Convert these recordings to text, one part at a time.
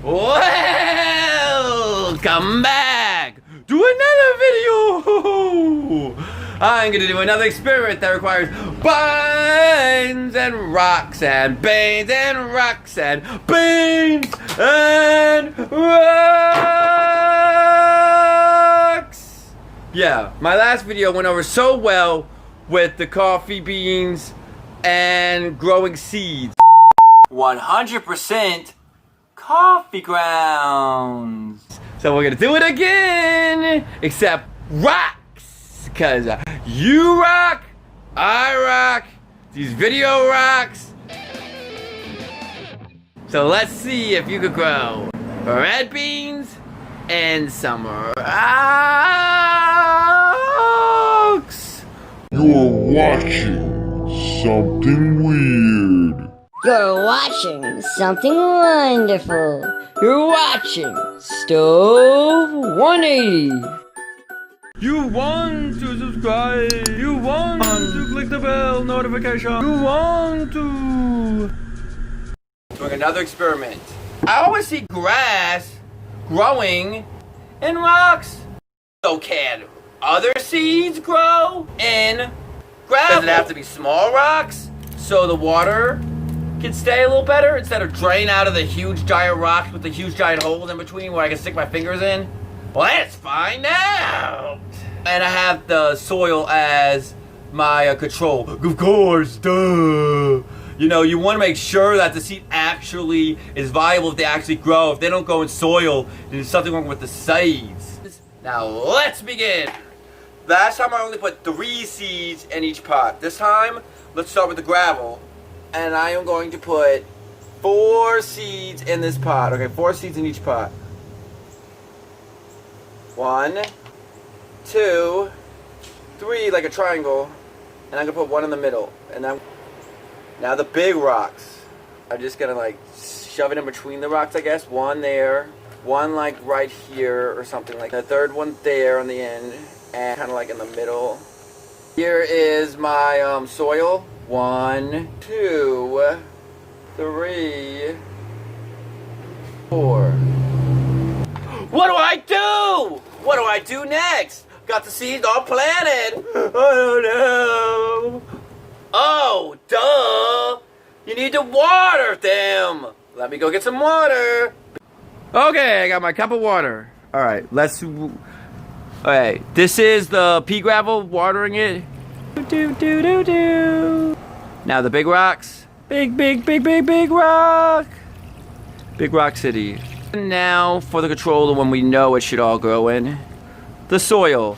Welcome back to another video. I'm gonna do another experiment that requires beans and rocks and beans and rocks and beans and rocks. Yeah, my last video went over so well with the coffee beans and growing seeds. 100% coffee grounds. So we're gonna do it again, except rocks, cause you rock, I rock, these video rocks. So let's see if you could grow red beans and some rocks. You're watching something weird. You're watching something wonderful. You're watching Stove 180. You want to subscribe. You want to click the bell notification. You want to. Doing another experiment. I always see grass growing in rocks. So can other seeds grow in gravel? Does it have to be small rocks so the water can stay a little better instead of drain out of the huge giant rocks with the huge giant holes in between where I can stick my fingers in? Well, let's find out. And I have the soil as my control. Of course, duh. You know, you want to make sure that the seed actually is viable if they actually grow. If they don't go in soil, then there's something wrong with the seeds. Now, let's begin. Last time I only put 3 seeds in each pot. This time, let's start with the gravel. And I am going to put 4 seeds in this pot. Okay, 4 seeds in each pot. 1, 2, 3, like a triangle. And I'm gonna put 1 in the middle. And now the big rocks. I'm just gonna like shove it in between the rocks, I guess. 1 there, 1 like right here or something like that. The third one there on the end, and kind of like in the middle. Here is my soil. 1, 2, 3, 4. What do I do? What do I do next? Got the seeds all planted. Oh no. Oh, duh. You need to water them. Let me go get some water. Okay, I got my cup of water. All right, let's. Okay, this is the pea gravel watering it. Do. Now the big rocks. Big rock. Big rock city. And now for the controller when we know it should all grow in. The soil.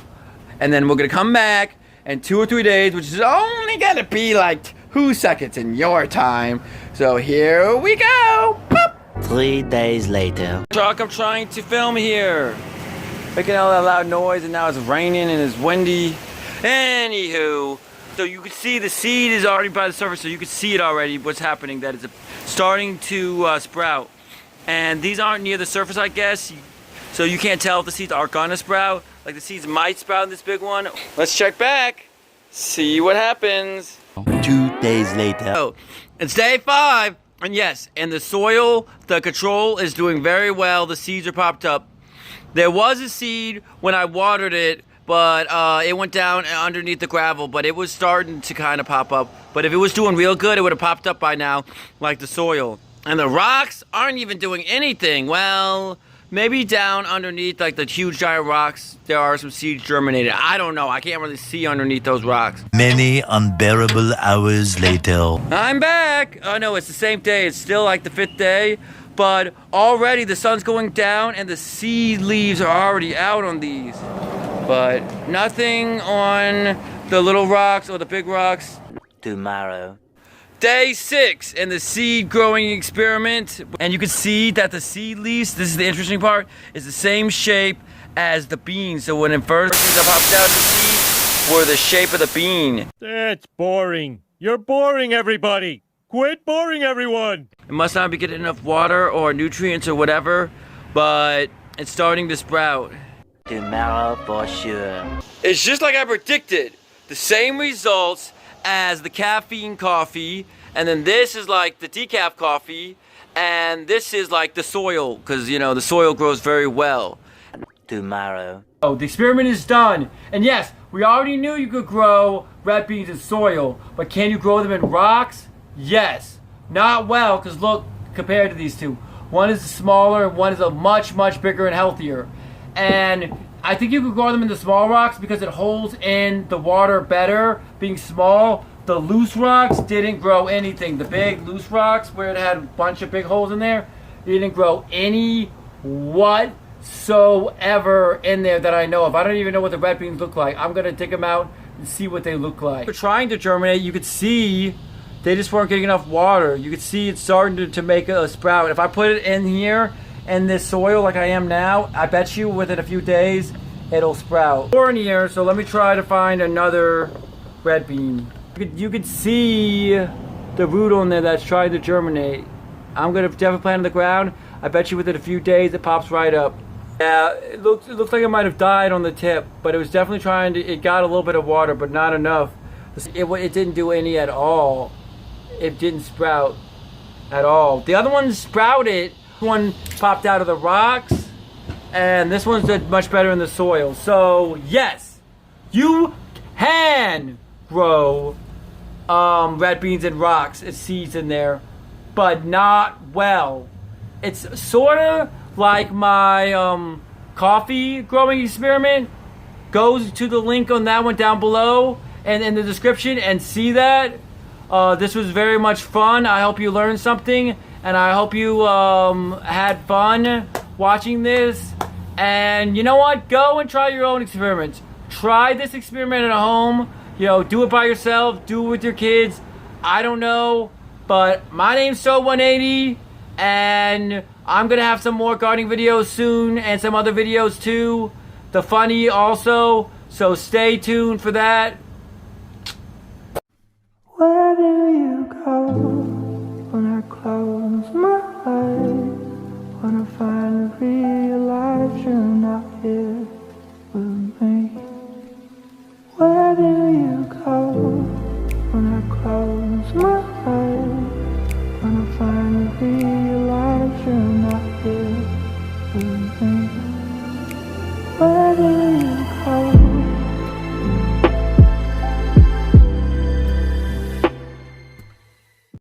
And then we're gonna come back in 2 or 3 days, which is only gonna be like 2 seconds in your time. So here we go. Boop. 3 days later. Truck, I'm trying to film here. Making all that loud noise, and now it's raining and it's windy. Anywho, so you can see the seed is already by the surface, so you can see it already, what's happening, that it's starting to sprout. And these aren't near the surface, I guess, so you can't tell if the seeds are gonna sprout. Like the seeds might sprout in this big one. Let's check back, see what happens. 2 days later. Oh, it's day 5, and yes, in the soil, the control is doing very well. The seeds are popped up. There was a seed when I watered it, but it went down underneath the gravel, but it was starting to kind of pop up. But if it was doing real good, it would have popped up by now, like the soil. And the rocks aren't even doing anything. Well, maybe down underneath, like the huge giant rocks, there are some seeds germinated. I don't know. I can't really see underneath those rocks. Many unbearable hours later. I'm back. Oh, no, it's the same day. It's still like the 5th day. But already the sun's going down and the seed leaves are already out on these. But nothing on the little rocks or the big rocks. Tomorrow. Day 6 in the seed growing experiment. And you can see that the seed leaves, this is the interesting part, is the same shape as the bean. So when it first popped out, the seeds were the shape of the bean. That's boring. You're boring, everybody. Quit boring everyone! It must not be getting enough water or nutrients or whatever, but it's starting to sprout. Tomorrow for sure. It's just like I predicted. The same results as the caffeine coffee, and then this is like the decaf coffee, And this is like the soil, because, you know, the soil grows very well. Tomorrow. Oh, the experiment is done. And yes, we already knew you could grow red beans in soil, but can you grow them in rocks? Yes. Not well, because look, compared to these two. One is smaller, and one is a much, much bigger and healthier. And I think you could grow them in the small rocks because it holds in the water better, being small. The loose rocks didn't grow anything. The big loose rocks, where it had a bunch of big holes in there, it didn't grow any whatsoever in there that I know of. I don't even know what the red beans look like. I'm going to dig them out and see what they look like. They're trying to germinate. You could see they just weren't getting enough water. You could see it's starting to make a sprout. If I put it in here, in this soil like I am now, I bet you within a few days, it'll sprout. More in here, so let me try to find another red bean. You could see the root on there that's trying to germinate. I'm gonna definitely plant it in the ground. I bet you within a few days it pops right up. Yeah, it looks like it might have died on the tip, but it was definitely trying to. It got a little bit of water, but not enough. It didn't do any at all. It didn't sprout at all. The other one sprouted. One popped out of the rocks, and this one's did much better in the soil. So yes, you can grow red beans in rocks. It's seeds in there, but not well. It's sort of like my coffee growing experiment. Go to the link on that one down below and in the description and see that. This was very much fun. I hope you learned something, and I hope you had fun watching this. And you know what? Go and try your own experiments. Try this experiment at home. You know, do it by yourself. Do it with your kids. I don't know. But my name's So180, and I'm going to have some more gardening videos soon and some other videos too. The funny also. So stay tuned for that. Where do you go?